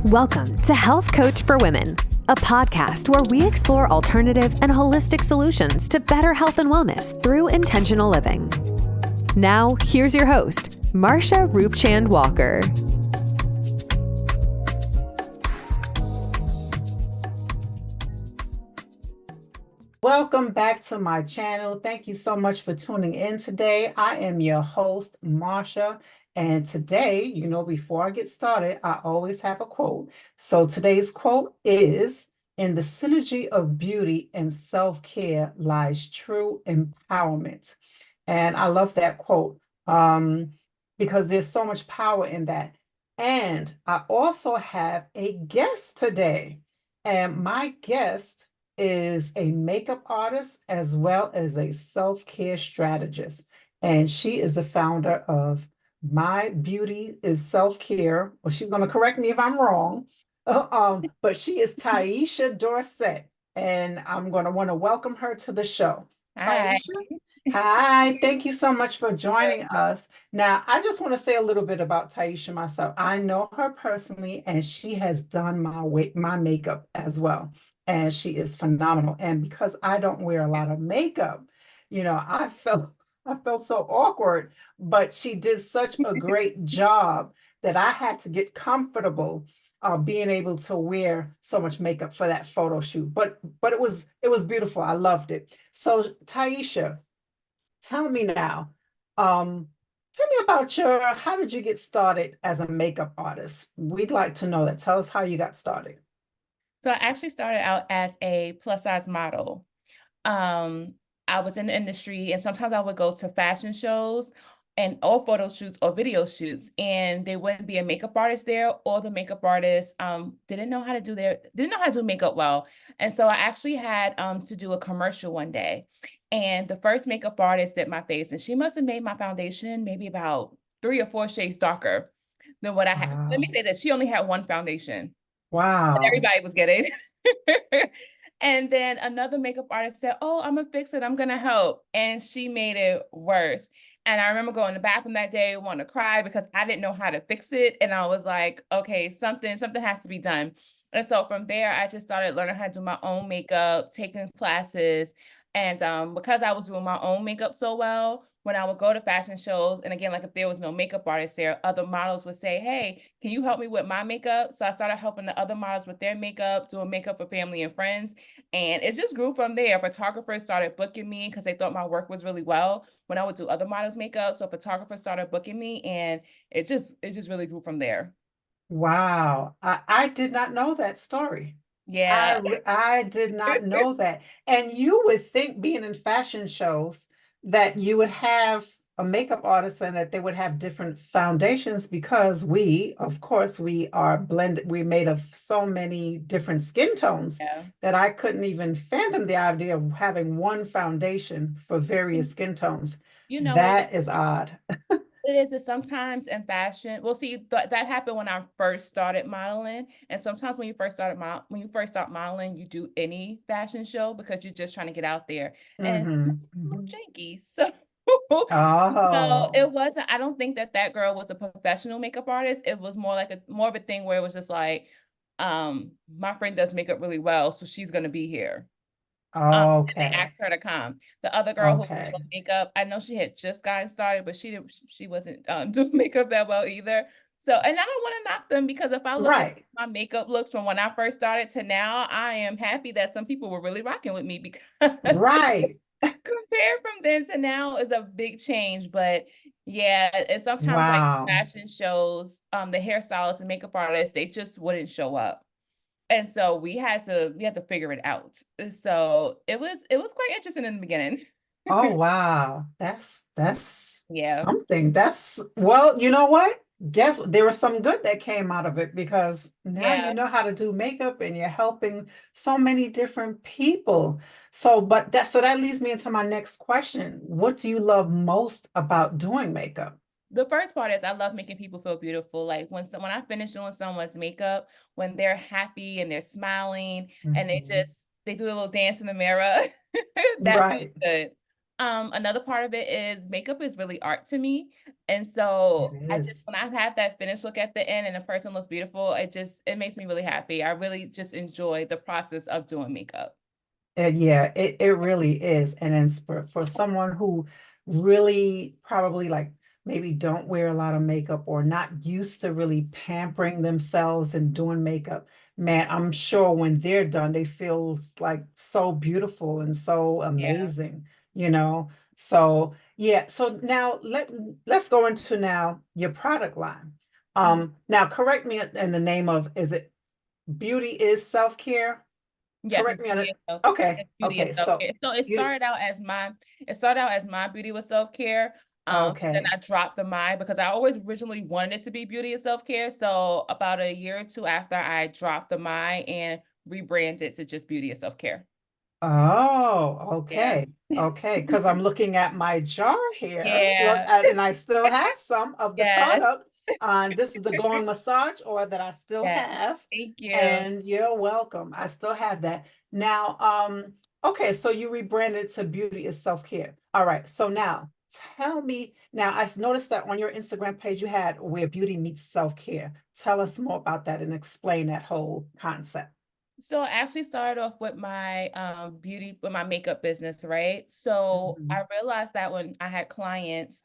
Welcome to Health Coach for Women, a podcast where we explore alternative and holistic solutions to better health and wellness through intentional living. Now, here's your host, Marsha Roopchand-Walker. Welcome back to my channel. Thank you so much for tuning in today. I am your host, Marsha. And today, before I get started, I always have a quote. So today's quote is, "In the synergy of beauty and self-care lies true empowerment." And I love that quote because there's so much power in that. And I also have a guest today. And my guest is a makeup artist as well as a self-care strategist. And she is the founder of My Beauty is Self-Care. Well, she's going to correct me if I'm wrong. But she is Tyiesha Dorsett. And I'm going to want to welcome her to the show. Hi. Tyiesha, hi. Thank you so much for joining us. Now, I just want to say a little bit about Tyiesha myself. I know her personally, and she has done my makeup as well. And she is phenomenal. And because I don't wear a lot of makeup, I felt so awkward, but she did such a great job that I had to get comfortable being able to wear so much makeup for that photo shoot. But it was beautiful. I loved it. So Tyiesha, tell me now, tell me about how did you get started as a makeup artist? We'd like to know that. Tell us how you got started. So I actually started out as a plus size model. I was in the industry, and sometimes I would go to fashion shows or photo shoots or video shoots, and there wouldn't be a makeup artist there, or the makeup artist didn't know how to do makeup well. And so I actually had to do a commercial one day, and the first makeup artist did my face, and she must have made my foundation maybe about 3 or 4 shades darker than what I had. Wow. Let me say that she only had one foundation. Wow. Everybody was getting. And then another makeup artist said, "Oh, I'm gonna fix it. I'm gonna help." And she made it worse. And I remember going to the bathroom that day, wanting to cry because I didn't know how to fix it. And I was like, okay, something has to be done. And so from there, I just started learning how to do my own makeup, taking classes. And because I was doing my own makeup so well, when I would go to fashion shows, and again, like if there was no makeup artist there, other models would say, "Hey, can you help me with my makeup?" So I started helping the other models with their makeup, doing makeup for family and friends. And it just grew from there. Photographers started booking me because they thought my work was really well when I would do other models' makeup. So photographers started booking me, and it just really grew from there. Wow. I did not know that story. Yeah. I did not know that. And you would think, being in fashion shows, that you would have a makeup artist and that they would have different foundations because of course, we are blended. We're made of so many different skin tones Yeah. that I couldn't even fathom the idea of having one foundation for various skin tones. You know what? That is odd. It is sometimes in fashion. Well, see, that happened when I first started modeling. And sometimes when you first start modeling, you do any fashion show because you're just trying to get out there. And Mm-hmm. a little Mm-hmm. janky. So no, Oh, it wasn't. I don't think that girl was a professional makeup artist. It was more of a thing where it was just like, my friend does makeup really well, so she's gonna be here. And they okay. asked her to come. The other girl who Okay. did makeup, I know she had just gotten started, but she wasn't doing makeup that well either. So, and I don't want to knock them because if I look at Right. my makeup looks from when I first started to now, I am happy that some people were really rocking with me because Right. compared from then to now is a big change. But yeah, and sometimes like Wow. fashion shows, the hairstylists and makeup artists, they just wouldn't show up. And so we had to figure it out. So it was quite interesting in the beginning. Oh, wow. That's Yeah. something. Well, you know what? Guess there was some good that came out of it because now you Yeah. know how to do makeup and you're helping so many different people. So that leads me into my next question. What do you love most about doing makeup? The first part is I love making people feel beautiful. Like when I finish doing someone's makeup, when they're happy and they're smiling and Mhm. they do a little dance in the mirror, that feels Right. good. Another part of it is makeup is really art to me. And It so is. when I have that finished look at the end and the person looks beautiful, it makes me really happy. I really just enjoy the process of doing makeup. And yeah, it really is. And then for someone who really probably like maybe don't wear a lot of makeup or not used to really pampering themselves and doing makeup, man, I'm sure when they're done, they feel like so beautiful and so Yeah. amazing, you know? So yeah, so now let's go into now your product line. Mhm. Now correct me in the name of, is it Beauty is Self-Care? Yes, Correct it's me on beauty it. and self. Okay. It's beauty and Okay. So self-care. So beauty. it started out as my beauty with self-care. Then Okay. I dropped the my because I always originally wanted it to be beauty and self-care. So about a year or two after I dropped the my and rebranded to just beauty and self-care. Oh, Yeah. okay. Okay. Because I'm looking at my jar here. Look, Yeah. and I still have some of the Yes. product. This is the Going Massage oil that I still Yes. have. Thank you. And you're welcome. I still have that. Now, okay, so you rebranded to Beauty is Self-Care. All right. So now tell me, now I noticed that on your Instagram page you had where beauty meets self-care. Tell us more about that and explain that whole concept. So I actually started off with my with my makeup business, right? So I Mhm. realized that when I had clients,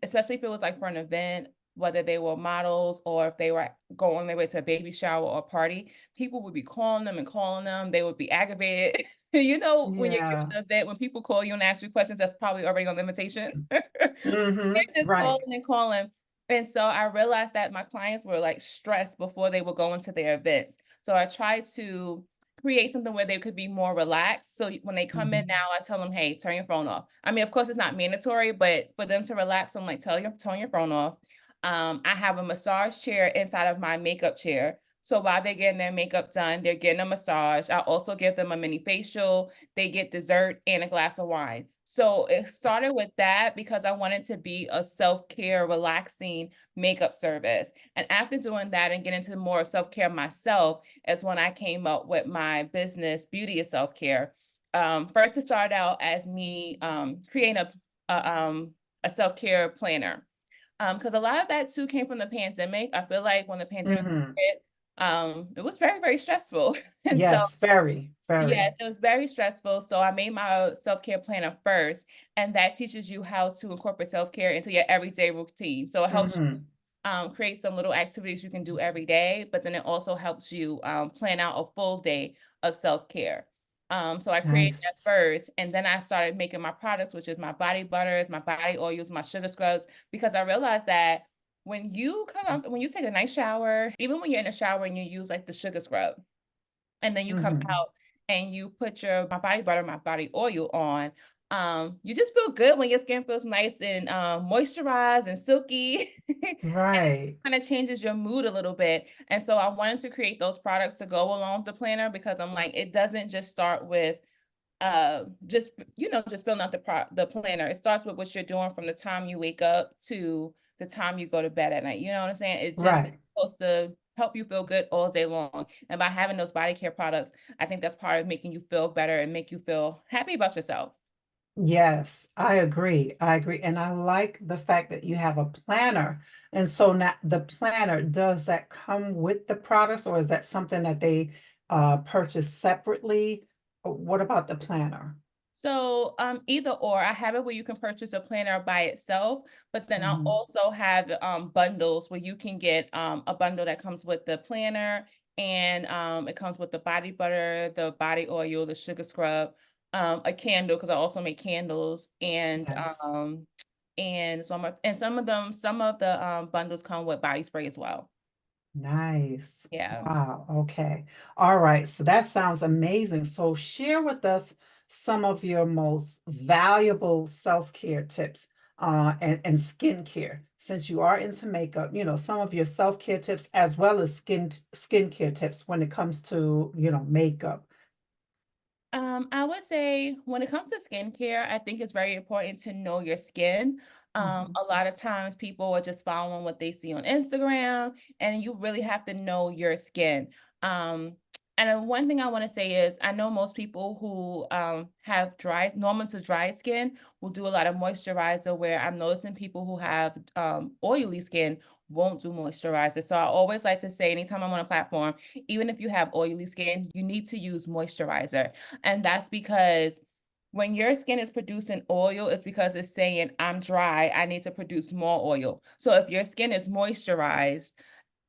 especially if it was like for an event, whether they were models or if they were going on their way to a baby shower or party, people would be calling them and calling them. They would be aggravated. You know, when you're Yeah. giving an event, when people call you and ask you questions, that's probably already on the invitation. They're just Right. calling and calling. And so I realized that my clients were like stressed before they would go into their events. So I tried to create something where they could be more relaxed. So when they come in Mhm. now, I tell them, hey, turn your phone off. I mean, of course, it's not mandatory, but for them to relax, I'm like, turn your phone off. I have a massage chair inside of my makeup chair. So while they're getting their makeup done, they're getting a massage. I also give them a mini facial. They get dessert and a glass of wine. So it started with that because I wanted to be a self-care, relaxing makeup service. And after doing that and getting into more self-care myself is when I came up with my business, Beauty is Self-Care. First, it started out as me creating a, um, a self-care planner. Because a lot of that too came from the pandemic. I feel like when the pandemic Mhm. hit, it was very, very stressful. And so Yes, very, yes, very. it was very stressful. So I made my self-care planner first, and that teaches you how to incorporate self-care into your everyday routine. So it helps Mhm. create some little activities you can do every day, but then it also helps you plan out a full day of self-care. So I created that Nice. first, and then I started making my products, which is my body butters, my body oils, my sugar scrubs, because I realized that when you take a nice shower, even when you're in a shower and you use like the sugar scrub, and then you come Mhm. out and you put your my body butter, my body oil on, you just feel good when your skin feels nice and moisturized and silky. And it Right. kind of changes your mood a little bit. And so I wanted to create those products to go along with the planner because I'm like, it doesn't just start with just just filling out the planner. It starts with what you're doing from the time you wake up to the time you go to bed at night. You know what I'm saying? It just is Right. supposed to help you feel good all day long. And by having those body care products, I think that's part of making you feel better and make you feel happy about yourself. Yes, I agree. I agree. And I like the fact that you have a planner. And so now the planner, does that come with the products or is that something that they purchase separately? What about the planner? So, either or, I have it where you can purchase a planner by itself, but then I'll Mhm. also have bundles where you can get a bundle that comes with the planner and it comes with the body butter, the body oil, the sugar scrub, a candle because I also make candles Yes. and some of the bundles come with body spray as well. Nice. Yeah. Wow. Okay. All right. So that sounds amazing. So share with us some of your most valuable self-care tips and skincare. Since you are into makeup, some of your self-care tips as well as skincare tips when it comes to, makeup. I would say when it comes to skincare, I think it's very important to know your skin. Mhm. A lot of times people are just following what they see on Instagram, and you really have to know your skin. Um, And then one thing I want to say is I know most people who have normal to dry skin will do a lot of moisturizer, where I'm noticing people who have oily skin won't do moisturizer. So I always like to say, anytime I'm on a platform, even if you have oily skin, you need to use moisturizer. And that's because when your skin is producing oil, it's because it's saying, I'm dry, I need to produce more oil. So if your skin is moisturized,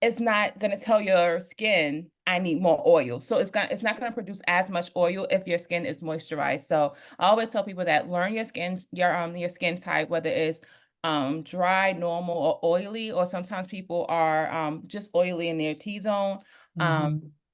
it's not going to tell your skin, I need more oil. So it's not going to produce as much oil if your skin is moisturized. So I always tell people that learn your skin type, whether it's dry, normal, or oily, or sometimes people are just oily in their T-zone.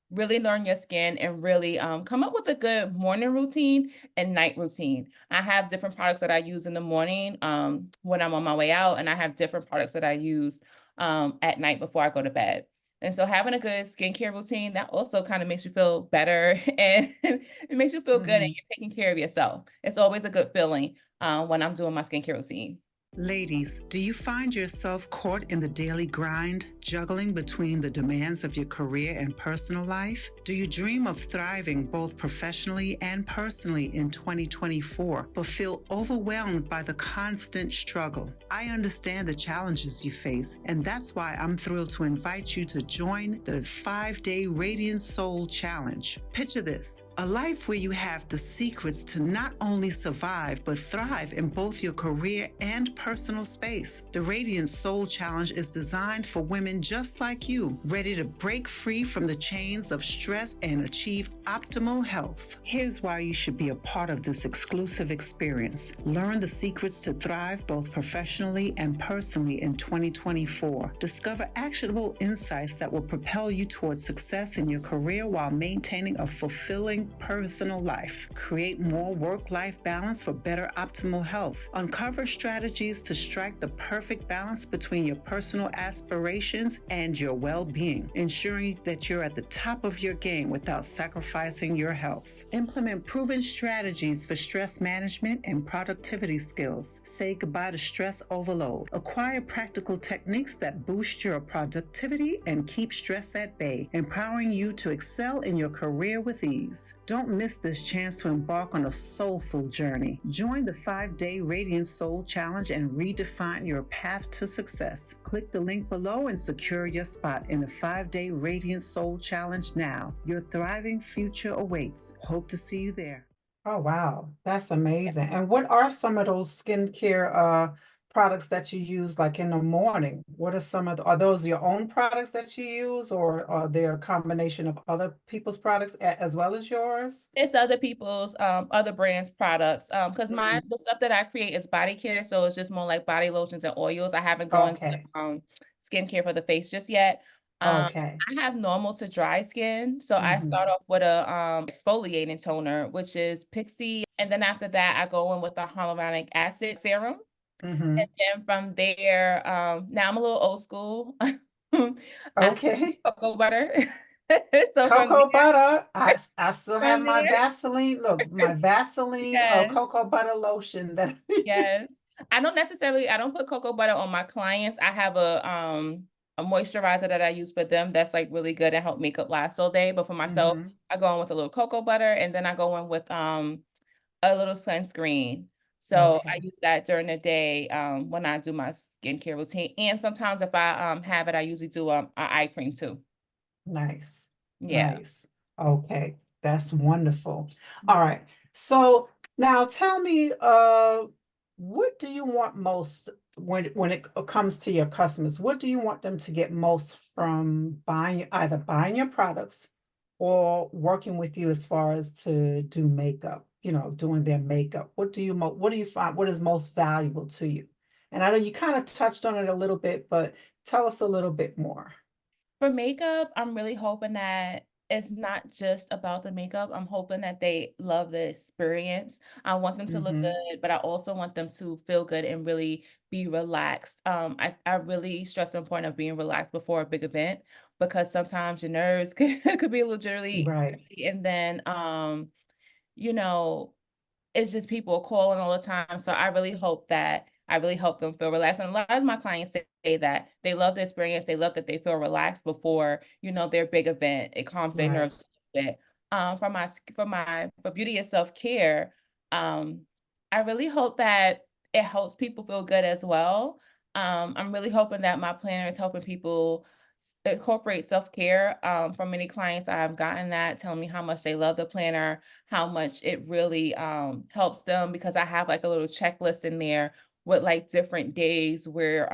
Really learn your skin and really come up with a good morning routine and night routine. I have different products that I use in the morning when I'm on my way out, and I have different products that I use at night before I go to bed. And so having a good skincare routine, that also kind of makes you feel better, and it makes you feel good, and you're taking care of yourself. It's always a good feeling when I'm doing my skincare routine. Ladies, do you find yourself caught in the daily grind, juggling between the demands of your career and personal life? Do you dream of thriving both professionally and personally in 2024, but feel overwhelmed by the constant struggle? I understand the challenges you face, and that's why I'm thrilled to invite you to join the 5-day Radiant Soul Challenge. Picture this: a life where you have the secrets to not only survive, but thrive in both your career and personal space. The Radiant Soul Challenge is designed for women just like you, ready to break free from the chains of stress and achieve optimal health. Here's why you should be a part of this exclusive experience. Learn the secrets to thrive both professionally and personally in 2024. Discover actionable insights that will propel you towards success in your career while maintaining a fulfilling personal life. Create more work-life balance for better optimal health. Uncover strategies to strike the perfect balance between your personal aspirations and your well-being, ensuring that you're at the top of your game without sacrificing your health. Implement proven strategies for stress management and productivity skills. Say goodbye to stress overload. Acquire practical techniques that boost your productivity and keep stress at bay, empowering you to excel in your career with ease. Don't miss this chance to embark on a soulful journey. Join the 5-day Radiant Soul Challenge and redefine your path to success. Click the link below and secure your spot in the 5-day Radiant Soul Challenge now. Your thriving future awaits. Hope to see you there. Oh, wow. That's amazing. And what are some of those skincare products that you use like in the morning? What are some of are those your own products that you use, or are they a combination of other people's products as well as yours? It's other people's other brands products because the stuff that I create is body care, so it's just more like body lotions and oils. I haven't gone to skincare for the face just yet. Okay. I have normal to dry skin, so I start off with a exfoliating toner, which is Pixie, and then after that I go in with a hyaluronic acid serum. And then from there, now I'm a little old school. Okay. Cocoa butter. So from Cocoa there, butter. I still have from my there, Vaseline. Look, my Vaseline yes, cocoa butter lotion that yes. I don't put cocoa butter on my clients. I have a moisturizer that I use for them that's like really good and help makeup last all day. But for myself, I go in with a little cocoa butter, and then I go in with a little sunscreen. So I Okay. use that during the day when I do my skincare routine. And sometimes if I have it, I usually do an eye cream too. Nice. Yeah. Nice. Okay. That's wonderful. All right. So now tell me, what do you want most when it comes to your customers? What do you want them to get most from either buying your products or working with you as far as to do makeup, doing their makeup? What do you find, what is most valuable to you? And I know you kind of touched on it a little bit, but tell us a little bit more. For makeup, I'm really hoping that it's not just about the makeup. I'm hoping that they love the experience. I want them to look good, but I also want them to feel good and really be relaxed. I really stress the importance of being relaxed before a big event, because sometimes your nerves could be a little jittery. Right. And then, you know, it's just people calling all the time. So I really help them feel relaxed. And a lot of my clients say that they love the experience. They love that they feel relaxed before, their big event. It calms their Right. nerves bit. For beauty and self-care, I really hope that it helps people feel good as well. I'm really hoping that my planner is helping people incorporate self-care. From many clients I've gotten that telling me how much they love the planner, how much it really helps them, because I have like a little checklist in there with like different days where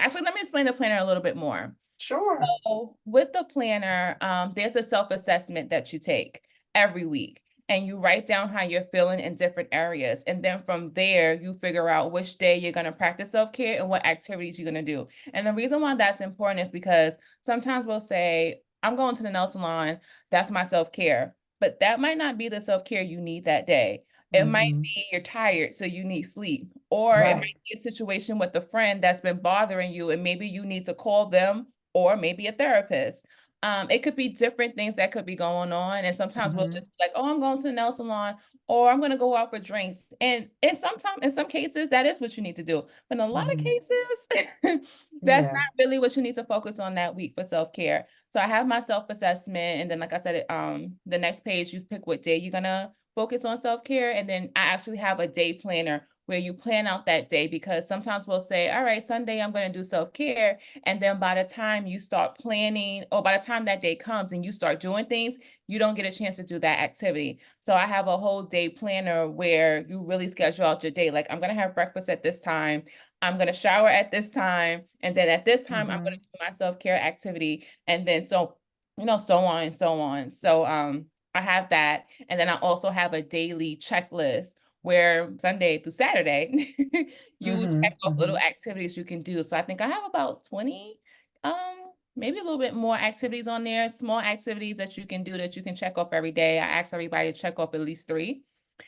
actually let me explain the planner a little bit more. Sure. So with the planner, there's a self-assessment that you take every week, and you write down how you're feeling in different areas. And then from there, you figure out which day you're going to practice self-care and what activities you're going to do. And the reason why that's important is because sometimes we'll say, I'm going to the nail salon, that's my self-care. But that might not be the self-care you need that day. It might Mm-hmm. be you're tired, so you need sleep. Or it Right. might be a situation with a friend that's been bothering you, and maybe you need to call them or maybe a therapist. It could be different things that could be going on. And sometimes we'll Mm-hmm. just be like, oh, I'm going to the nail salon, or I'm going to go out for drinks. And in some cases, that is what you need to do. But in a lot of Mm-hmm. cases, that's Yeah. not really what you need to focus on that week for self-care. So I have my self-assessment. And then, like I said, the next page, you pick what day you're gonna focus on self-care. And then I actually have a day planner where you plan out that day, because sometimes we'll say, all right, Sunday, I'm going to do self-care. And then by the time you start planning, or by the time that day comes and you start doing things, you don't get a chance to do that activity. So I have a whole day planner where you really schedule out your day. Like, I'm going to have breakfast at this time. I'm going to shower at this time. And then at this time, I'm going Mm-hmm. to do my self-care activity. And then so on and so on. So I have that. And then I also have a daily checklist where Sunday through Saturday, you check Mm-hmm. off little Mm-hmm. activities you can do. So I think I have about 20, um, maybe a little bit more activities on there, small activities that you can do that you can check off every day. I ask everybody to check off at least 3.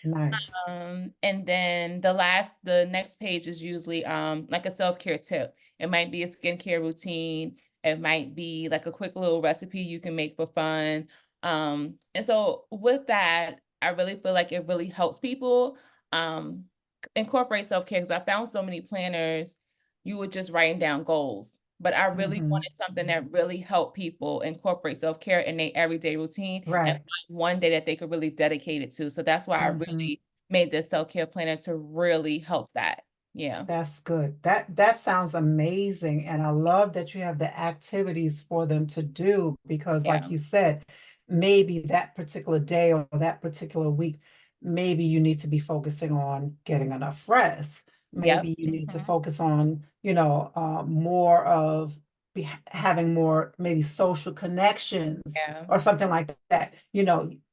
Nice. And then the next page is usually like a self-care tip. It might be a skincare routine. It might be like a quick little recipe you can make for fun. And so with that, I really feel like it really helps people um incorporate self-care, because I found so many planners, you were just writing down goals. But I really Mm-hmm. wanted something that really helped people incorporate self-care in their everyday routine and Right. find one day that they could really dedicate it to. So that's why I Mm-hmm. really made this self-care planner to really help that. Yeah. That's good. That sounds amazing. And I love that you have the activities for them to do because, like Yeah. you said, maybe that particular day or that particular week, maybe you need to be focusing on getting enough rest. Yep. Maybe you need to Mhm. focus on, more of having more maybe social connections Yeah. or something like that.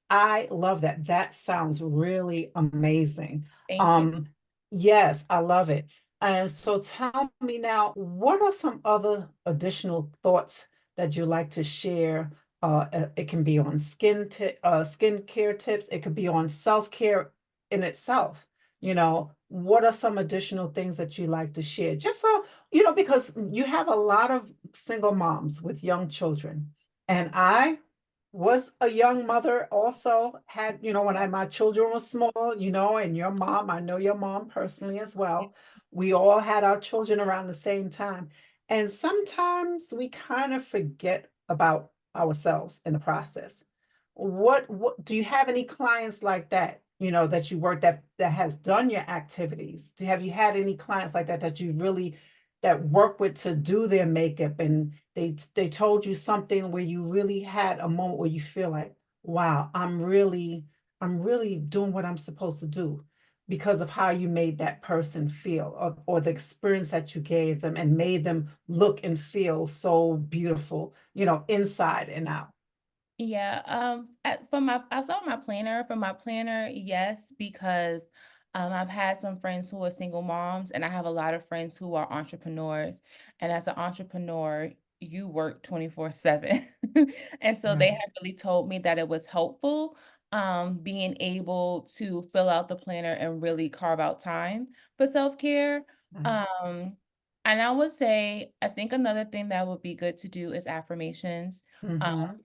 I love that. That sounds really amazing. Thank you. Um, Yes, I love it. And so tell me now, what are some other additional thoughts that you like to share? It can be on skincare tips. It could be on self-care in itself. What are some additional things that you like to share? Just so, because you have a lot of single moms with young children. And I was a young mother, also had, when my children were small, and your mom, I know your mom personally as well. We all had our children around the same time. And sometimes we kind of forget about ourselves in the process. What do you have any clients like that, that you work that has done your activities? Have you had any clients like that that you really that work with to do their makeup, and they told you something where you really had a moment where you feel like, wow, I'm really doing what I'm supposed to do because of how you made that person feel, or the experience that you gave them and made them look and feel so beautiful, inside and out. Yeah, I saw my planner, yes, because I've had some friends who are single moms, and I have a lot of friends who are entrepreneurs. And as an entrepreneur, you work 24/7. And so they Right. have really told me that it was helpful being able to fill out the planner and really carve out time for self-care. Nice. Um, and I would say, I think another thing that would be good to do is affirmations. Um,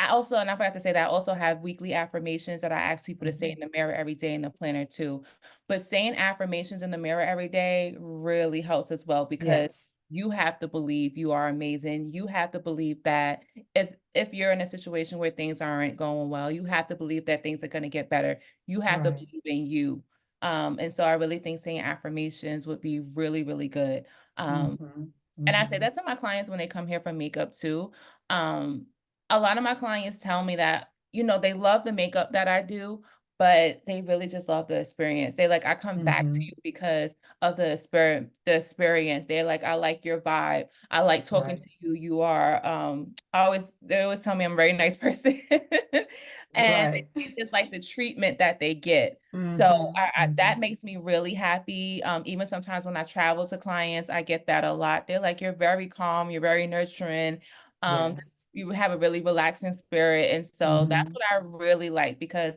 Mm-hmm. and I forgot to say that I also have weekly affirmations that I ask people to say Mm-hmm. in the mirror every day in the planner too. But saying affirmations in the mirror every day really helps as well, because Yes. you have to believe you are amazing. You have to believe that if you're in a situation where things aren't going well, you have to believe that things are going to get better. You have to Right. believe in you. And so I really think saying affirmations would be really, really good. Mm-hmm. And I say Mm-hmm. that to my clients when they come here for makeup too. Um, a lot of my clients tell me that, they love the makeup that I do, but they really just love the experience. They like, I come back to Mm-hmm. you because of the experience. They're like, I like your vibe. I like talking Right. to you. You are, they always tell me I'm a very nice person. And Right. they just like the treatment that they get. So Mm-hmm. Mm-hmm. that makes me really happy. Even sometimes when I travel to clients, I get that a lot. They're like, you're very calm, you're very nurturing. Yes. You have a really relaxing spirit. And so that's Mm-hmm. what I really like, because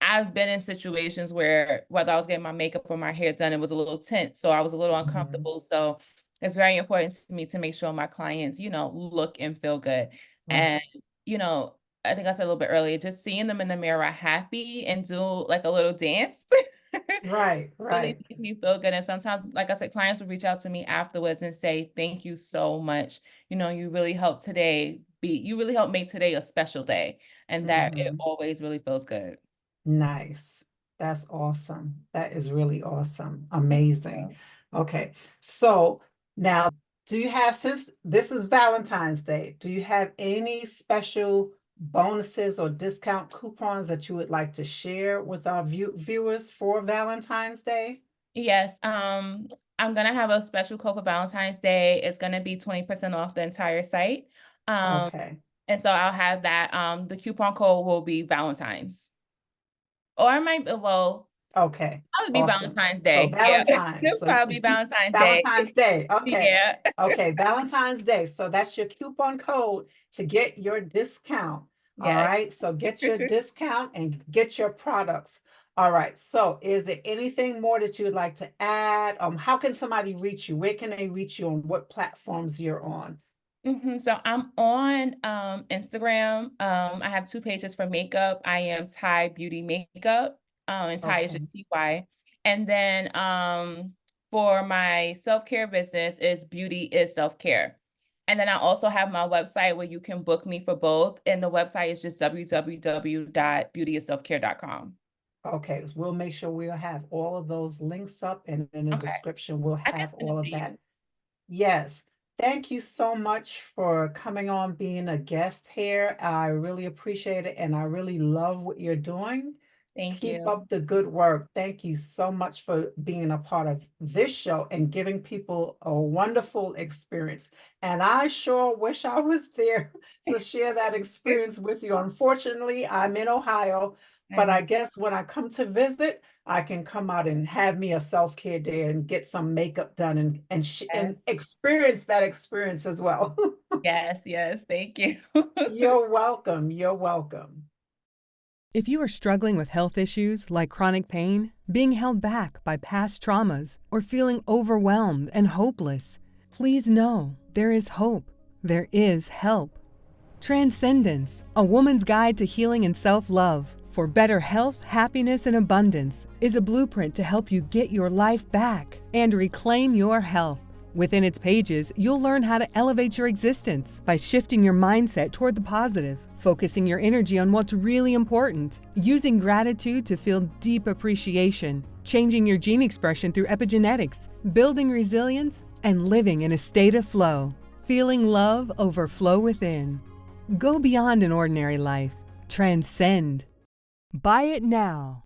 I've been in situations where whether I was getting my makeup or my hair done, it was a little tense. So I was a little Mm-hmm. uncomfortable. So it's very important to me to make sure my clients, look and feel good. Right. And, you know, I think I said a little bit earlier, just seeing them in the mirror happy and do like a little dance Right. really Right. makes me feel good. And sometimes, like I said, clients will reach out to me afterwards and say, thank you so much. You really helped you really helped make today a special day. And that it Mm-hmm. always really feels good. Nice. That's awesome. That is really awesome. Thank Amazing. you. Okay. So now, do you have, since this is Valentine's Day, do you have any special bonuses or discount coupons that you would like to share with our viewers for Valentine's Day? Yes, I'm gonna have a special code for Valentine's Day. It's gonna be 20% off the entire site. Um, Okay. and so I'll have that. The coupon code will be Valentine's. Or I might, well, Okay, probably be awesome. Valentine's So Day. Yeah, Valentine's. it'll So probably be Valentine's Day. Valentine's Day. Okay. Yeah. Okay, Valentine's Day. So that's your coupon code to get your discount. All Yes. right. So get your discount and get your products. All right. So is there anything more that you would like to add? How can somebody reach you? Where can they reach you on what platforms you're on? So I'm on Instagram. I have two pages for makeup. I am Thai Beauty Makeup, and Thai is just Okay. TY. And then for my self-care business is Beauty is Self-Care. And then I also have my website where you can book me for both. And the website is just www.beautyisselfcare.com. Okay. We'll make sure we'll have all of those links up, and in the Okay. description, we'll I can have send it all of to that. you. Yes. Thank you so much for coming on, being a guest here. I really appreciate it, and I really love what you're doing. Thank Keep you. up the good work. Thank you so much for being a part of this show and giving people a wonderful experience. And I sure wish I was there to share that experience with you. Unfortunately, I'm in Ohio, I but know. I guess when I come to visit, I can come out and have me a self-care day and get some makeup done and experience that experience as well. Yes, yes. Thank you. You're welcome. You're welcome. If you are struggling with health issues like chronic pain, being held back by past traumas, or feeling overwhelmed and hopeless, please know there is hope. There is help. Transcendence, a woman's guide to healing and self-love for better health, happiness, and abundance, is a blueprint to help you get your life back and reclaim your health. Within its pages, you'll learn how to elevate your existence by shifting your mindset toward the positive, focusing your energy on what's really important, using gratitude to feel deep appreciation, changing your gene expression through epigenetics, building resilience, and living in a state of flow, feeling love overflow within. Go beyond an ordinary life. Transcend. Buy it now.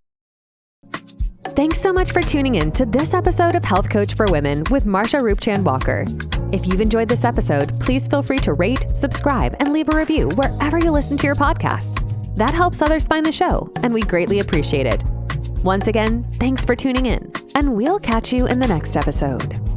Thanks so much for tuning in to this episode of Health Coach for Women with Marsha Roopchand-Walker. If you've enjoyed this episode, please feel free to rate, subscribe, and leave a review wherever you listen to your podcasts. That helps others find the show, and we greatly appreciate it. Once again, thanks for tuning in, and we'll catch you in the next episode.